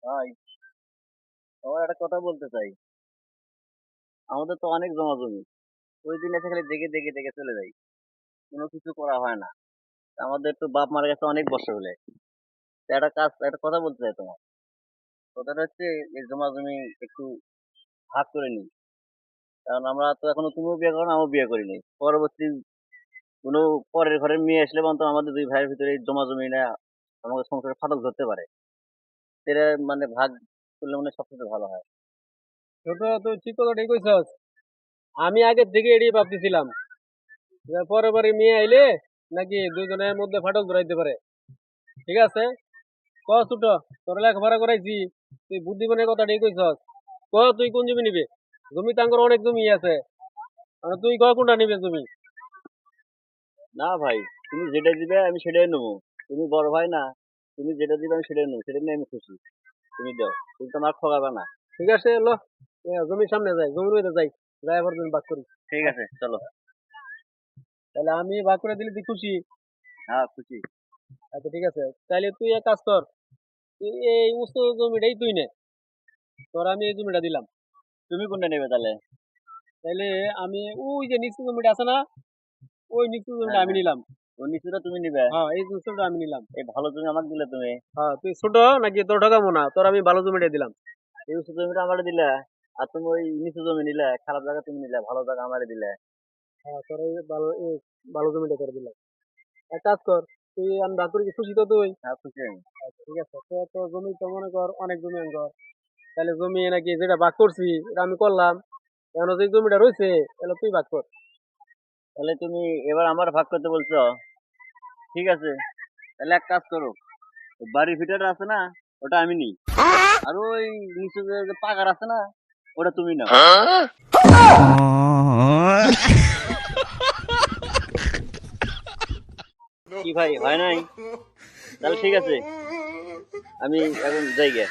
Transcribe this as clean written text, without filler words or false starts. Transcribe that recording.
ভাই, তোমার একটা কথা বলতে চাই। আমাদের তো অনেক জমা জমি। ওই দিন এসে খালি দেখে দেখে দেখে চলে যাই, কোনো কিছু করা হয় না। আমাদের তো বাপ মারা গেছে অনেক বছর হলে। তা একটা কথা বলতে চাই তোমার। কথাটা হচ্ছে, এই জমা জমি একটু ভাগ করে নিই। কারণ আমরা তো এখনো, তুমিও বিয়ে করো না, আমিও বিয়ে করিনি। পরবর্তী কোনো পরের ঘরের মেয়ে আসলে বলতো আমাদের দুই ভাইয়ের ভিতরে এই জমা জমি না আমাদের সংসারে ফাটল ধরতে পারে। সেটা মানে ভাগ করলে মানে সবচেয়ে ভালো হয়। ছোট, তুই ঠিক কথাটাই কইছস। আমি আগে থেকে এড়িয়ে ভাবতেছিলাম যে পরে পরে মেয়ে আইলে নাকি দুজনের মধ্যে ফাটল ধরাইতে পারে। ঠিক আছে, ক ছোট, তোর লেখাপড়া করাইছি, তুই বুদ্ধিমানের কথাটাই কইছস। ক তুই কোন জমি নিবি? জমি তাঙ্গর অনেক জমি আছে, তুই ক কোনটা নিবে জমি? না ভাই, তুমি যেটা দিবে আমি সেটাই নেবো। তুমি বড় ভাই না, তুমি যেটা দিবে আমি সেটাই নেবো, সেটা নিয়ে আমি খুশি। তুমি দাও, তুমি তো আমার ঠকাবে না। ঠিক আছে, ল, জমির সামনে যাই, জমির মধ্যে যাই, যাই আবার জমি ভাগ করি। ঠিক আছে, চলো। তাহলে আমি ভাগ করে দিলে তুই খুশি? হ্যাঁ, খুশি। আচ্ছা ঠিক আছে, তাহলে তুই এক কাজ কর, তুই এই উঁচু জমিটাই তুই নে, তোর আমি এই জমিটা দিলাম। তুমি কোনটা নেবে তাহলে? তাইলে আমি ওই যে নিচু জমিটা আছে না, ওই নিচু জমিটা হ্যাঁ, আমি হ্যাঁ। নিলাম। ও নিচুটা তুমি নিবে? হ্যাঁ, এই নিচুটা আমি নিলাম। এই ভালো তুমি আমাকে দিলে তুমি। হ্যাঁ, তুই ছোট নাকি তোর ঠকাবো না, তোর আমি ভালো জমিটা দিলাম। এই উঁচু জমিটা আমারে দিলে, আর তুমি ওই নিচু জমি নিলে। খারাপ জায়গা তুমি নিলে, ভালো জায়গা আমারে দিলে। হ্যাঁ, তোর এই ভালো জমিটা করে দিলাম। এক কাজ কর, তুই আমি ভাগ করি, খুশি তো তুই? হ্যাঁ, খুশি আমি। আচ্ছা, ঠিক আছে, তো তো জমি তো মনে কর অনেক জমি আঙ্কর। তাহলে জমি নাকি যেটা ভাগ করছি এটা আমি করলাম, এখন যে জমিটা রয়েছে তাহলে তুই ভাগ কর। তাহলে তুমি এবার আমার ভাগ করতে বলছো? ঠিক আছে, তাহলে এক কাজ করো। ওই বাড়ির ভিতরটা আছে না, ওটা আমি নিই। আর ওই নিচু যে যে পাকার আছে না, ওটা তুমি নাও। কি ভাই, হয় নাই? তাহলে ঠিক আছে, আমি এখন যাই গে।